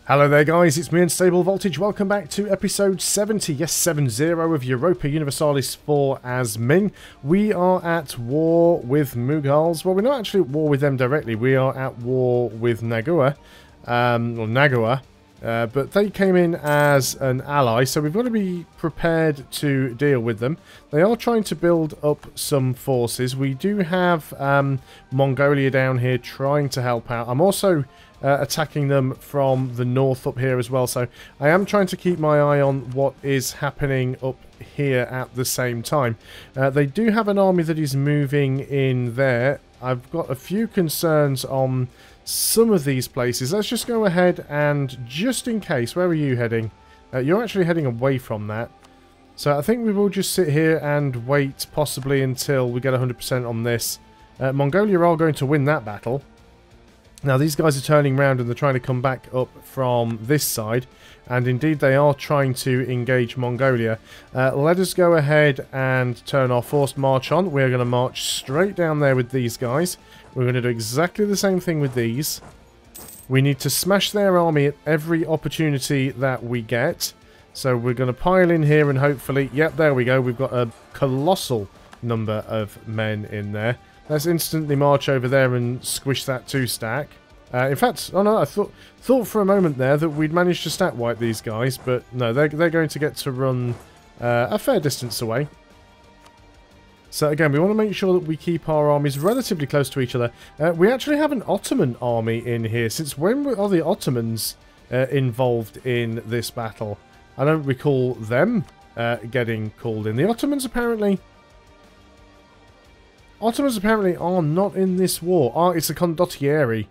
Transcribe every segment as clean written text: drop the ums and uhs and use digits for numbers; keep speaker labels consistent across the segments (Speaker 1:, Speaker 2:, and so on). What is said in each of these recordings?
Speaker 1: Hello there guys, it's me Unstable Voltage. Welcome back to episode 70, yes 70 of Europa Universalis IV as Ming. We are at war with Mughals. Well, we're not actually at war with them directly, we are at war with Nagua, but they came in as an ally, so we've got to be prepared to deal with them. They are trying to build up some forces. We do have Mongolia down here trying to help out. I'm also attacking them from the north up here as well, so I am trying to keep my eye on what is happening up here at the same time. They do have an army that is moving in there. I've got a few concerns on some of these places. Let's just go ahead and, just in case, where are you heading? You're actually heading away from that. So I think we will just sit here and wait possibly until we get 100% on this. Mongolia are going to win that battle. Now these guys are turning around and they're trying to come back up from this side, and indeed they are trying to engage Mongolia. Let us go ahead and turn our forced march on. We're going to march straight down there with these guys. We're going to do exactly the same thing with these. We need to smash their army at every opportunity that we get. So we're going to pile in here and hopefully, yep, there we go. We've got a colossal number of men in there. Let's instantly march over there and squish that 2-stack. In fact, oh no, I thought for a moment there that we'd managed to stack wipe these guys, but no, they're going to get to run a fair distance away. So again, we want to make sure that we keep our armies relatively close to each other. We actually have an Ottoman army in here. Since when are the Ottomans involved in this battle? I don't recall them getting called in. The Ottomans apparently are not in this war. Oh, it's a condottieri. You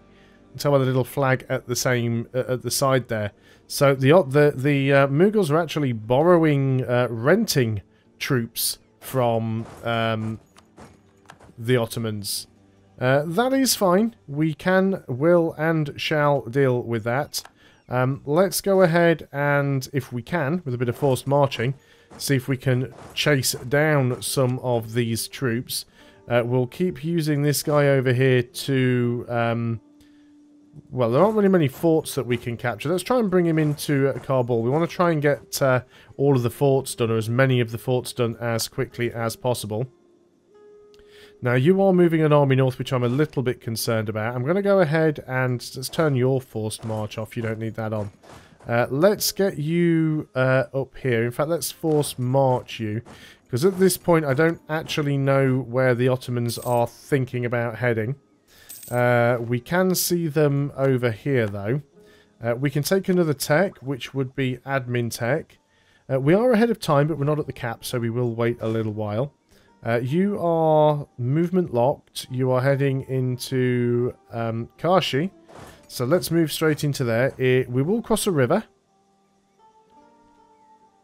Speaker 1: can tell by the little flag at the side there. So the Mughals are actually borrowing, renting troops from the Ottomans. That is fine. We can, will, and shall deal with that. Let's go ahead and, if we can, with a bit of forced marching, see if we can chase down some of these troops. We'll keep using this guy over here to... well, there aren't really many forts that we can capture. Let's try and bring him into Kabul. We want to try and get all of the forts done, or as many of the forts done as quickly as possible. Now, you are moving an army north, which I'm a little bit concerned about. I'm going to go ahead and let's turn your forced march off. You don't need that on. Let's get you up here. In fact, let's force march you. Because at this point, I don't actually know where the Ottomans are thinking about heading. We can see them over here, though. We can take another tech, which would be admin tech. We are ahead of time, but we're not at the cap, so we will wait a little while. You are movement locked. You are heading into Kashi. So let's move straight into there. We will cross a river.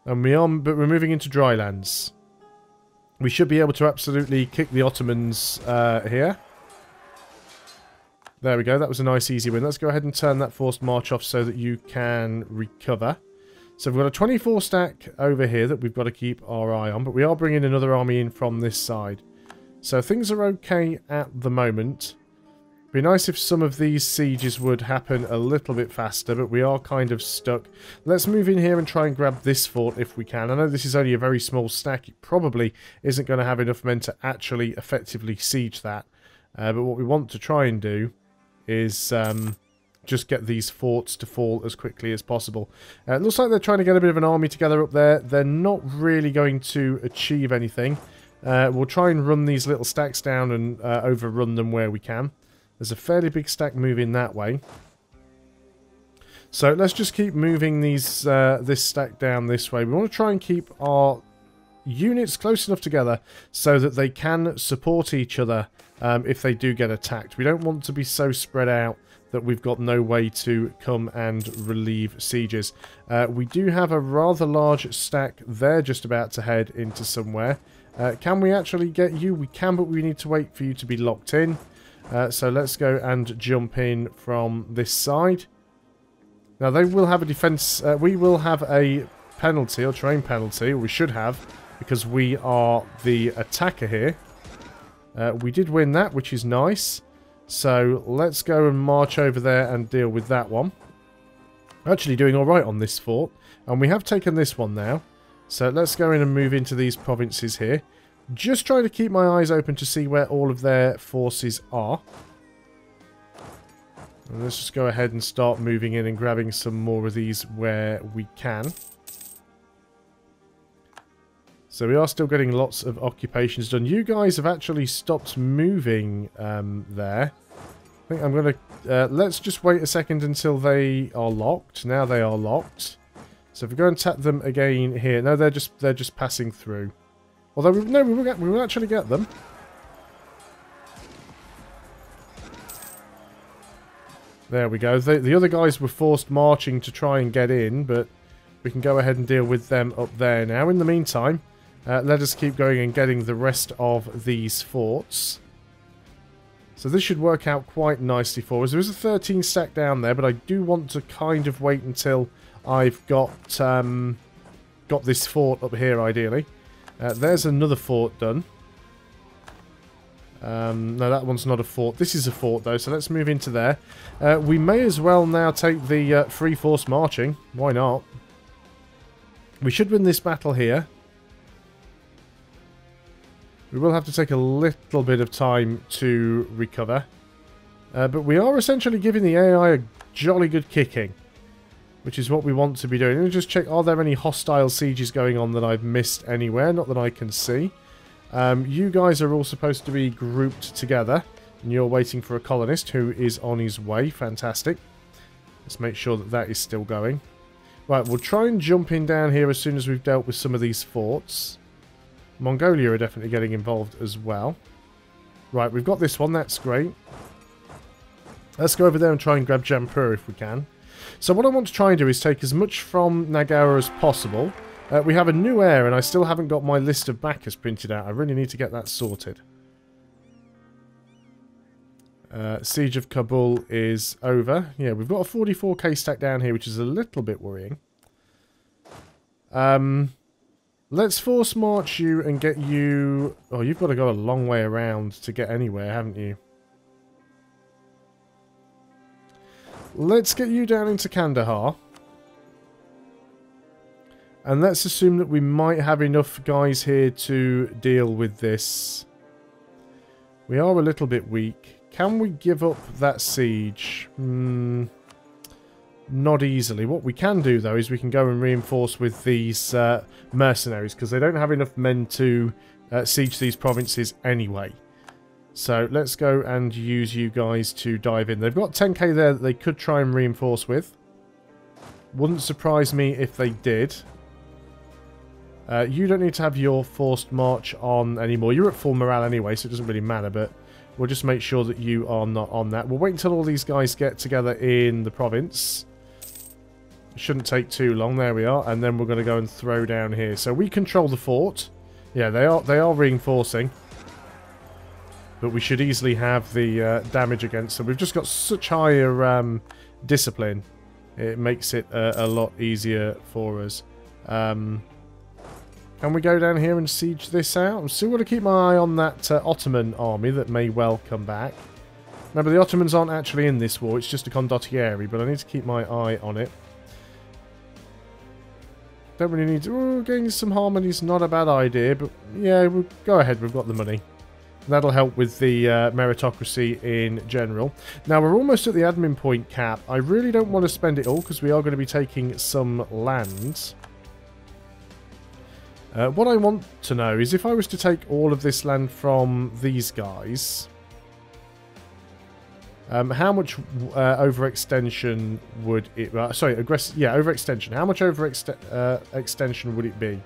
Speaker 1: And but we're moving into dry lands. We should be able to absolutely kick the Ottomans here. There we go. That was a nice easy win. Let's go ahead and turn that forced march off so that you can recover. So we've got a 24 stack over here that we've got to keep our eye on. But we are bringing another army in from this side. So things are okay at the moment. Be nice if some of these sieges would happen a little bit faster, but we are kind of stuck. Let's move in here and try and grab this fort if we can. I know this is only a very small stack. It probably isn't going to have enough men to actually effectively siege that. But what we want to try and do is just get these forts to fall as quickly as possible. It looks like they're trying to get a bit of an army together up there. They're not really going to achieve anything. We'll try and run these little stacks down and overrun them where we can. There's a fairly big stack moving that way. So let's just keep moving these this stack down this way. We want to try and keep our units close enough together so that they can support each other if they do get attacked. We don't want to be so spread out that we've got no way to come and relieve sieges. We do have a rather large stack there just about to head into somewhere. Can we actually get you? We can, but we need to wait for you to be locked in. So let's go and jump in from this side. Now they will have a defense. We will have a penalty or terrain penalty. Or we should have, because we are the attacker here. We did win that, which is nice. So let's go and march over there and deal with that one. Actually doing alright on this fort. And we have taken this one now. So let's go in and move into these provinces here. Just trying to keep my eyes open to see where all of their forces are. And let's just go ahead and start moving in and grabbing some more of these where we can. So we are still getting lots of occupations done. You guys have actually stopped moving there. I think I'm going to... let's just wait a second until they are locked. Now they are locked. So if we go and tap them again here... No, they're just passing through. Although, no, we will actually get them. There we go. The other guys were forced marching to try and get in, but we can go ahead and deal with them up there now. In the meantime, let us keep going and getting the rest of these forts. So this should work out quite nicely for us. There is a 13 stack down there, but I do want to kind of wait until I've got this fort up here, ideally. There's another fort done. No, that one's not a fort. This is a fort, though, so let's move into there. We may as well now take the free force marching. Why not? We should win this battle here. We will have to take a little bit of time to recover. But we are essentially giving the AI a jolly good kicking, which is what we want to be doing. Let me just check, are there any hostile sieges going on that I've missed anywhere? Not that I can see. You guys are all supposed to be grouped together, and you're waiting for a colonist who is on his way. Fantastic. Let's make sure that that is still going. Right, we'll try and jump in down here as soon as we've dealt with some of these forts. Mongolia are definitely getting involved as well. Right, we've got this one. That's great. Let's go over there and try and grab Jampur if we can. So what I want to try and do is take as much from Nagara as possible. We have a new heir, and I still haven't got my list of backers printed out. I really need to get that sorted. Siege of Kabul is over. Yeah, we've got a 44k stack down here, which is a little bit worrying. Let's force march you and get you... Oh, you've got to go a long way around to get anywhere, haven't you? Let's get you down into Kandahar. And let's assume that we might have enough guys here to deal with this. We are a little bit weak. Can we give up that siege? Not easily. What we can do, though, is we can go and reinforce with these mercenaries, because they don't have enough men to siege these provinces anyway. So let's go and use you guys to dive in. They've got 10k there that they could try and reinforce with. Wouldn't surprise me if they did. You don't need to have your forced march on anymore. You're at full morale anyway, so it doesn't really matter, but we'll just make sure that you are not on that. We'll wait until all these guys get together in the province. It shouldn't take too long. There we are. And then we're going to go and throw down here. So we control the fort. Yeah, they are reinforcing. But we should easily have the damage against them. We've just got such higher discipline. It makes it a lot easier for us. Can we go down here and siege this out? I'm still going to keep my eye on that Ottoman army that may well come back. Remember, the Ottomans aren't actually in this war. It's just a condottieri, but I need to keep my eye on it. Don't really need to... Oh, getting some harmony's not a bad idea, but yeah, we'll go ahead. We've got the money. That'll help with the meritocracy in general. Now, we're almost at the admin point cap. I really don't want to spend it all, because we are going to be taking some land. What I want to know is if I was to take all of this land from these guys, how much overextension would it... overextension. How much extension would it be?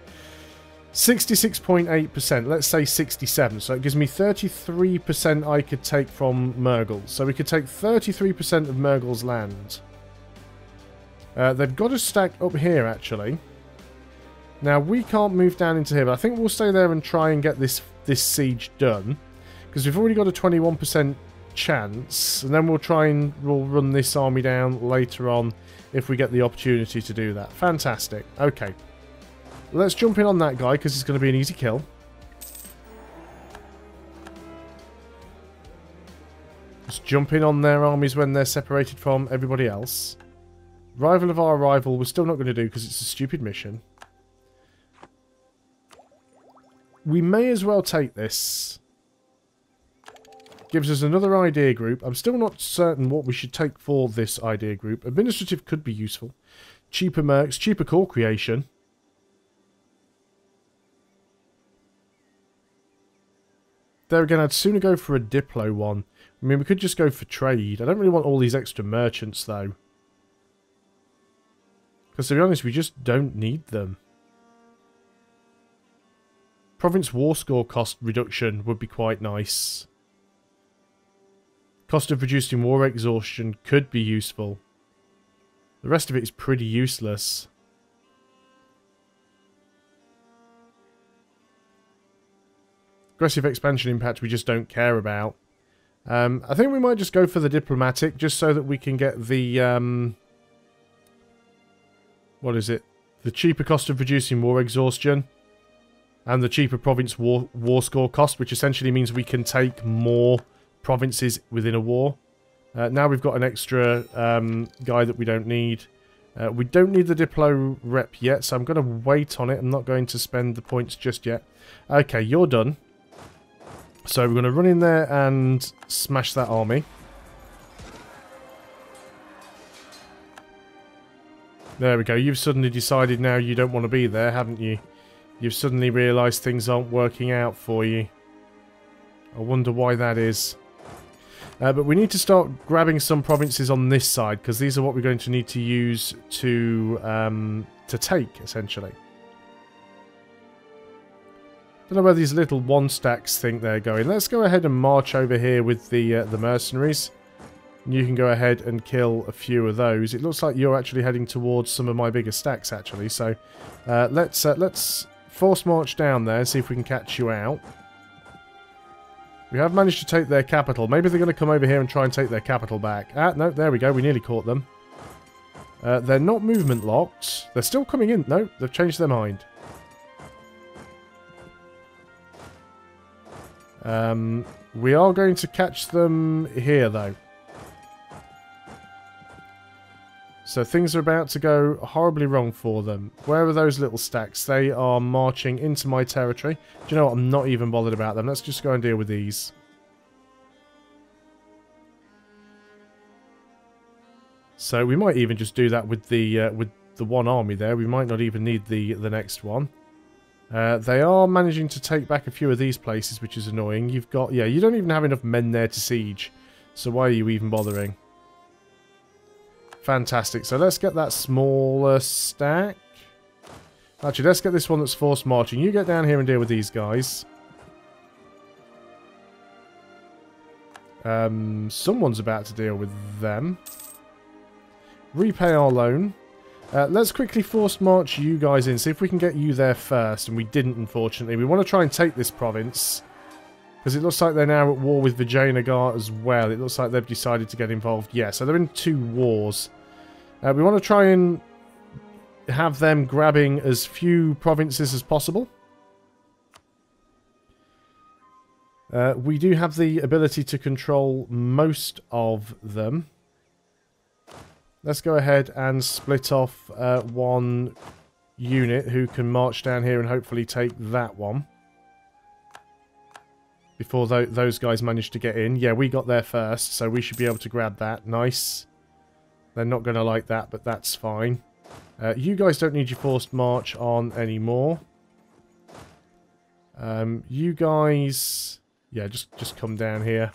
Speaker 1: 66.8%. Let's say 67. So it gives me 33% I could take from Mughals. So we could take 33% of Mughals' land. They've got a stack up here, actually. Now, we can't move down into here, but I think we'll stay there and try and get this siege done. Because we've already got a 21% chance, and then we'll run this army down later on if we get the opportunity to do that. Fantastic. Okay. Let's jump in on that guy, because it's going to be an easy kill. Let's jump in on their armies when they're separated from everybody else. Rival of our rival, we're still not going to do because it's a stupid mission. We may as well take this. Gives us another idea group. I'm still not certain what we should take for this idea group. Administrative could be useful. Cheaper mercs, cheaper core creation. There again, I'd sooner go for a Diplo one. I mean, we could just go for trade. I don't really want all these extra merchants, though. Because to be honest, we just don't need them. Province war score cost reduction would be quite nice. Cost of reducing war exhaustion could be useful. The rest of it is pretty useless. Aggressive expansion impact we just don't care about. I think we might just go for the diplomatic, just so that we can get the... what is it? The cheaper cost of reducing war exhaustion. And the cheaper province war score cost, which essentially means we can take more provinces within a war. Now we've got an extra guy that we don't need. We don't need the Diplo rep yet, so I'm going to wait on it. I'm not going to spend the points just yet. Okay, you're done. So we're going to run in there and smash that army. There we go. You've suddenly decided now you don't want to be there, haven't you? You've suddenly realised things aren't working out for you. I wonder why that is. But we need to start grabbing some provinces on this side, because these are what we're going to need to use to take, essentially. Don't know where these little one stacks think they're going. Let's go ahead and march over here with the mercenaries. You can go ahead and kill a few of those. It looks like you're actually heading towards some of my bigger stacks, actually. So let's force march down there and see if we can catch you out. We have managed to take their capital. Maybe they're going to come over here and try and take their capital back. Ah, no, there we go. We nearly caught them. They're not movement locked. They're still coming in. No, they've changed their mind. We are going to catch them here, though. So things are about to go horribly wrong for them. Where are those little stacks? They are marching into my territory. Do you know what? I'm not even bothered about them. Let's just go and deal with these. So we might even just do that with the one army there. We might not even need the next one. They are managing to take back a few of these places, which is annoying. You've got... yeah, you don't even have enough men there to siege. So why are you even bothering? Fantastic. So let's get that smaller stack. Actually, let's get this one that's forced marching. You get down here and deal with these guys. Someone's about to deal with them. Repay our loan. Let's quickly force march you guys in. See if we can get you there first. And we didn't, unfortunately. We want to try and take this province. Because it looks like they're now at war with Vijayanagar as well. It looks like they've decided to get involved. Yeah, so they're in 2 wars. We want to try and have them grabbing as few provinces as possible. We do have the ability to control most of them. Let's go ahead and split off one unit who can march down here and hopefully take that one. Before those guys manage to get in. Yeah, we got there first, so we should be able to grab that. Nice. They're not going to like that, but that's fine. You guys don't need your forced march on anymore. You guys... yeah, just come down here.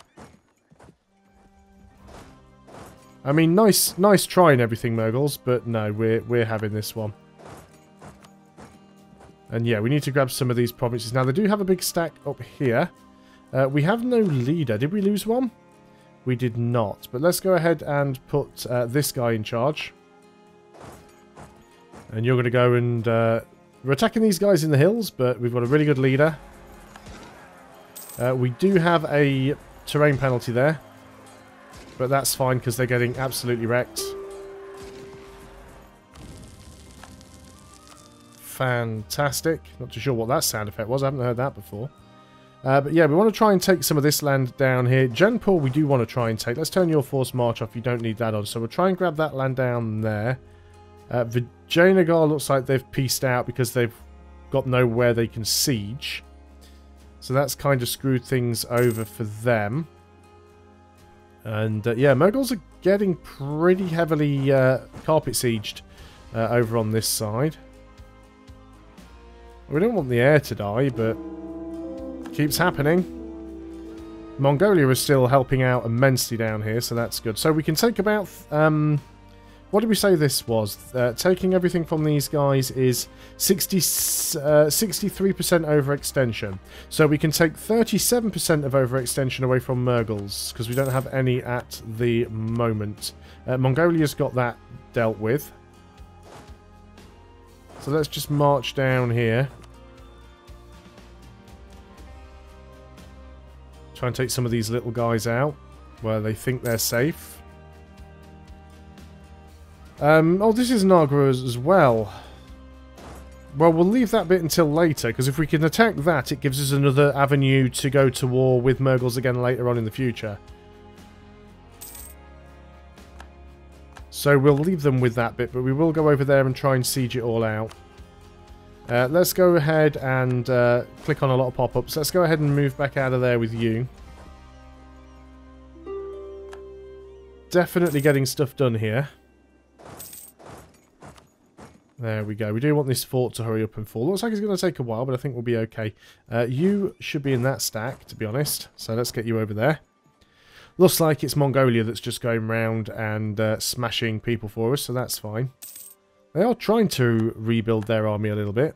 Speaker 1: I mean, nice try and everything, Mughals, but no, we're having this one. And yeah, we need to grab some of these provinces. Now, they do have a big stack up here. We have no leader. Did we lose one? We did not. But let's go ahead and put this guy in charge. And you're going to go and... we're attacking these guys in the hills, but we've got a really good leader. We do have a terrain penalty there. But that's fine because they're getting absolutely wrecked. Fantastic. Not too sure what that sound effect was. I haven't heard that before. But yeah, we want to try and take some of this land down here. Genpur we do want to try and take. Let's turn your force march off. You don't need that on. So we'll try and grab that land down there. Vijayanagar looks like they've pieced out because they've got nowhere they can siege. So that's kind of screwed things over for them. And yeah, Mughals are getting pretty heavily carpet sieged over on this side. We don't want the air to die, but it keeps happening. Mongolia is still helping out immensely down here, so that's good. So we can take about... what did we say this was? Taking everything from these guys is 63% overextension. So we can take 37% of overextension away from Mughals, because we don't have any at the moment. Mongolia's got that dealt with. So let's just march down here. Try and take some of these little guys out where they think they're safe. Oh, this is Nagra as well. Well, we'll leave that bit until later, because if we can attack that, it gives us another avenue to go to war with Mughals again later on in the future. So we'll leave them with that bit, but we will go over there and try and siege it all out. Let's go ahead and click on a lot of pop-ups. Let's go ahead and move back out of there with you. Definitely getting stuff done here. There we go. We do want this fort to hurry up and fall. Looks like it's going to take a while, but I think we'll be okay. You should be in that stack, to be honest. So let's get you over there. Looks like it's Mongolia that's just going round and smashing people for us, so that's fine. They are trying to rebuild their army a little bit.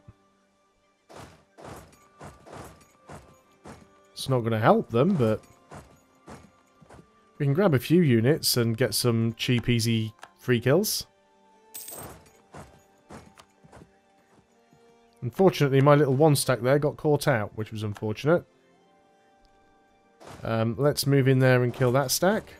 Speaker 1: It's not going to help them, but we can grab a few units and get some cheap, easy free kills. Unfortunately, my little one stack there got caught out, which was unfortunate. Let's move in there and kill that stack.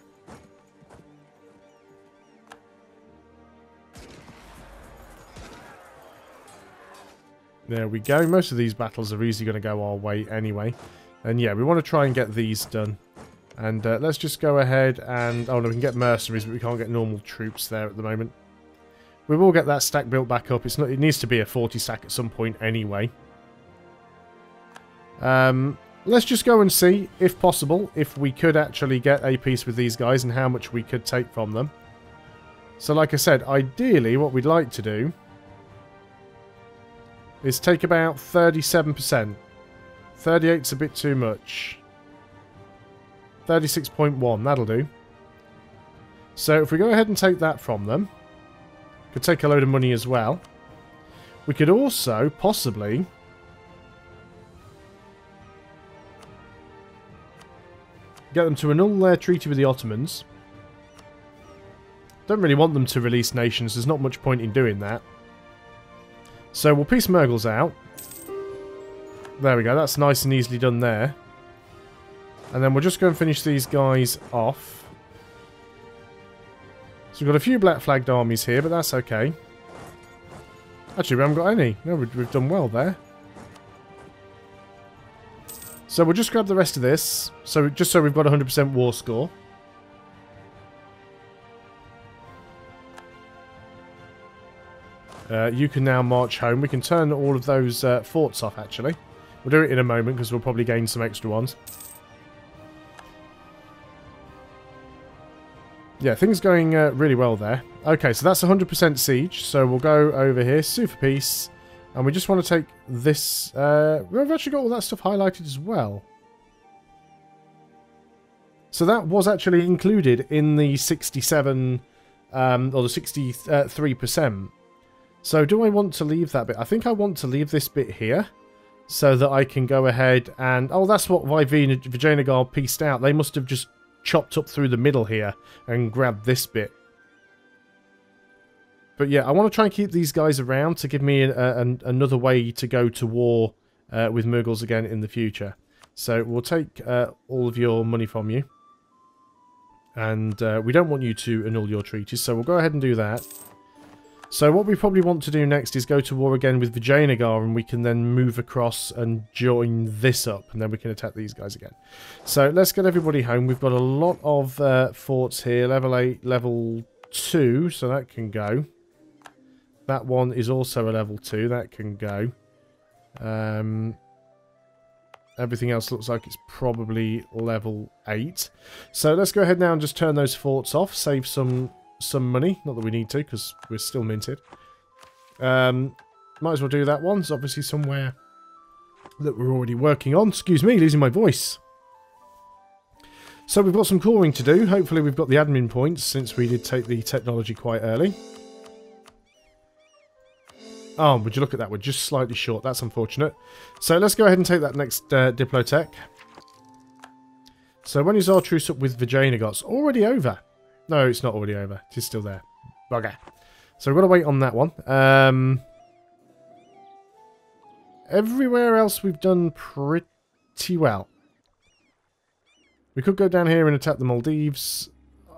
Speaker 1: There we go. Most of these battles are easily going to go our way anyway. And yeah, we want to try and get these done. And let's just go ahead and... Oh no, we can get mercenaries, but we can't get normal troops there at the moment. We will get that stack built back up. It's not. It needs to be a 40 stack at some point anyway. Let's just go and see, if possible, if we could actually get a peace with these guys and how much we could take from them. So like I said, ideally what we'd like to do is take about 37%. 38's a bit too much. 36.1, that'll do. So if we go ahead and take that from them, could take a load of money as well. We could also possibly get them to annul their treaty with the Ottomans. Don't really want them to release nations, there's not much point in doing that. So we'll peace Mughals out. There we go, that's nice and easily done there. And then we'll just go and finish these guys off. So we've got a few black flagged armies here, but that's okay. Actually, we haven't got any. No, we've done well there. So we'll just grab the rest of this. So just so we've got 100% war score. You can now march home. We can turn all of those forts off, actually. We'll do it in a moment, because we'll probably gain some extra ones. Yeah, things going really well there. Okay, so that's 100% siege. So we'll go over here, sue for peace. And we just want to take this... we've actually got all that stuff highlighted as well. So that was actually included in the 67... or the 63%. So do I want to leave that bit? I think I want to leave this bit here. So that I can go ahead and... Oh, that's what Vijayanagar pieced out. They must have just chopped up through the middle here and grabbed this bit. But yeah, I want to try and keep these guys around to give me another way to go to war with Mughals again in the future. So we'll take all of your money from you. And we don't want you to annul your treaties, so we'll go ahead and do that. So what we probably want to do next is go to war again with Vijayanagar, and we can then move across and join this up, and then we can attack these guys again. So let's get everybody home. We've got a lot of forts here, level 8, level 2, so that can go. That one is also a level 2. That can go. Everything else looks like it's probably level 8. So let's go ahead now and just turn those forts off. Save some money. Not that we need to, because we're still minted. Might as well do that one. It's obviously somewhere that we're already working on. Excuse me, losing my voice. So we've got some coring to do. Hopefully we've got the admin points, since we did take the technology quite early. Oh, would you look at that? We're just slightly short. That's unfortunate. So let's go ahead and take that next Diplotech. So when is our truce up with Vijayanagar? It's already over. No, it's not already over. It is still there. Bugger. So we've got to wait on that one. Everywhere else we've done pretty well. We could go down here and attack the Maldives.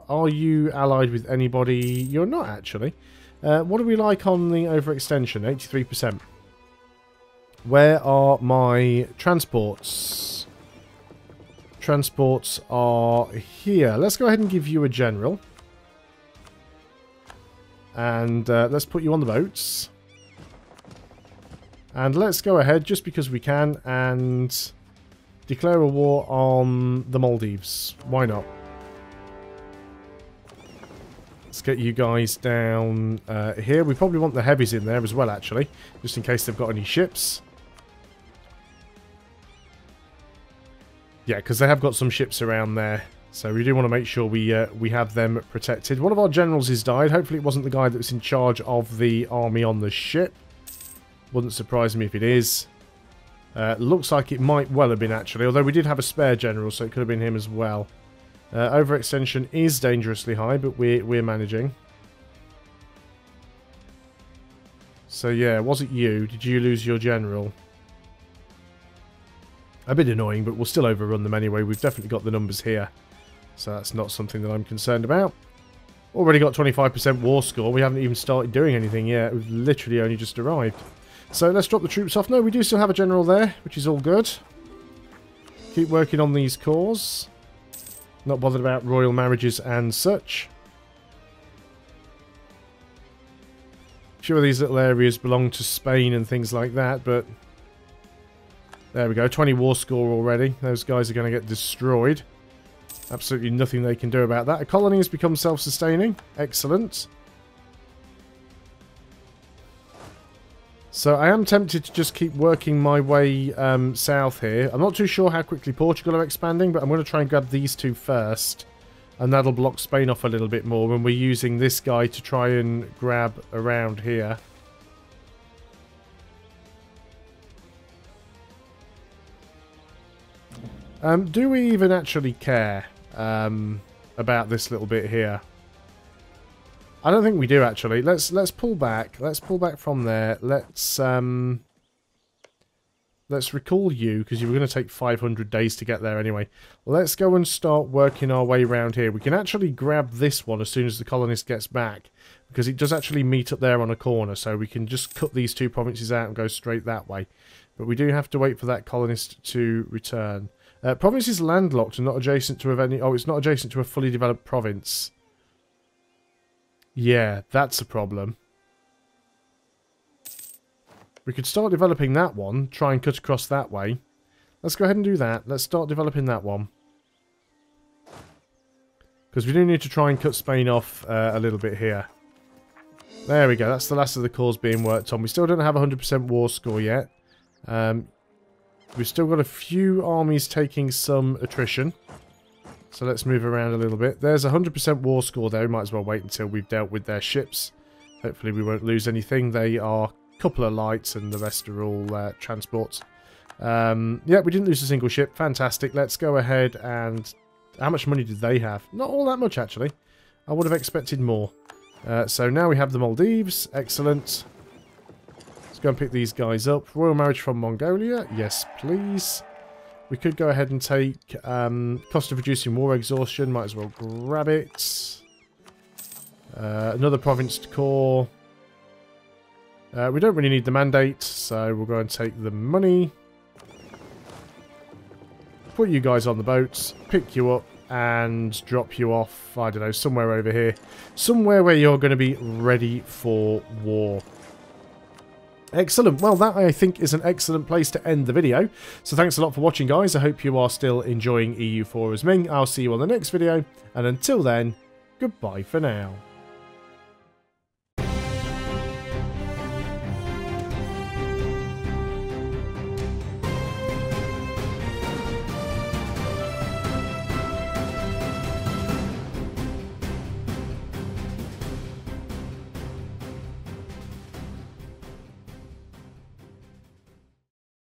Speaker 1: Are you allied with anybody? You're not, actually. What do we like on the overextension? 83%. Where are my transports? Transports are here. Let's go ahead and give you a general. And let's put you on the boats. And let's go ahead, just because we can, and declare a war on the Maldives. Why not? Let's get you guys down here. We probably want the heavies in there as well, actually, just in case they've got any ships. Yeah, because they have got some ships around there. So we do want to make sure we have them protected. One of our generals has died. Hopefully it wasn't the guy that was in charge of the army on the ship. Wouldn't surprise me if it is. Looks like it might well have been, actually. Although we did have a spare general, so it could have been him as well. Overextension is dangerously high, but we're managing. So yeah, was it you? Did you lose your general? A bit annoying, but we'll still overrun them anyway. We've definitely got the numbers here. So that's not something that I'm concerned about. Already got 25% war score. We haven't even started doing anything yet. We've literally only just arrived. So let's drop the troops off. No, we do still have a general there, which is all good. Keep working on these cores. Not bothered about royal marriages and such. A few of these little areas belong to Spain and things like that, but... There we go, 20 war score already. Those guys are going to get destroyed. Absolutely nothing they can do about that. A colony has become self-sustaining. Excellent. So I am tempted to just keep working my way south here. I'm not too sure how quickly Portugal are expanding, but I'm going to try and grab these two first. And that'll block Spain off a little bit more when we're using this guy to try and grab around here. Do we even actually care about this little bit here? I don't think we do, actually. Let's pull back. Let's pull back from there. Let's recall you, because you were going to take 500 days to get there anyway. Let's go and start working our way around here. We can actually grab this one as soon as the colonist gets back, because it does actually meet up there on a corner, so we can just cut these two provinces out and go straight that way. But we do have to wait for that colonist to return. Province is landlocked and not adjacent to any... Oh, it's not adjacent to a fully developed province. Yeah, that's a problem. We could start developing that one. Try and cut across that way. Let's go ahead and do that. Let's start developing that one. Because we do need to try and cut Spain off a little bit here. There we go. That's the last of the cores being worked on. We still don't have 100% war score yet. We've still got a few armies taking some attrition. So let's move around a little bit. There's 100% war score there. We might as well wait until we've dealt with their ships. Hopefully we won't lose anything. They are a couple of lights and the rest are all transports. Yeah, we didn't lose a single ship. Fantastic. Let's go ahead and... How much money did they have? Not all that much, actually. I would have expected more. So now we have the Maldives. Excellent. Let's go and pick these guys up. Royal marriage from Mongolia. Yes, please. We could go ahead and take cost of reducing war exhaustion. Might as well grab it. Another province to core. We don't really need the mandate, so we'll go and take the money. Put you guys on the boats, pick you up, and drop you off, I don't know, somewhere over here. Somewhere where you're going to be ready for war. Excellent. Well, that I think is an excellent place to end the video. So thanks a lot for watching, guys. I hope you are still enjoying EU4 as Ming. I'll see you on the next video. And until then, goodbye for now.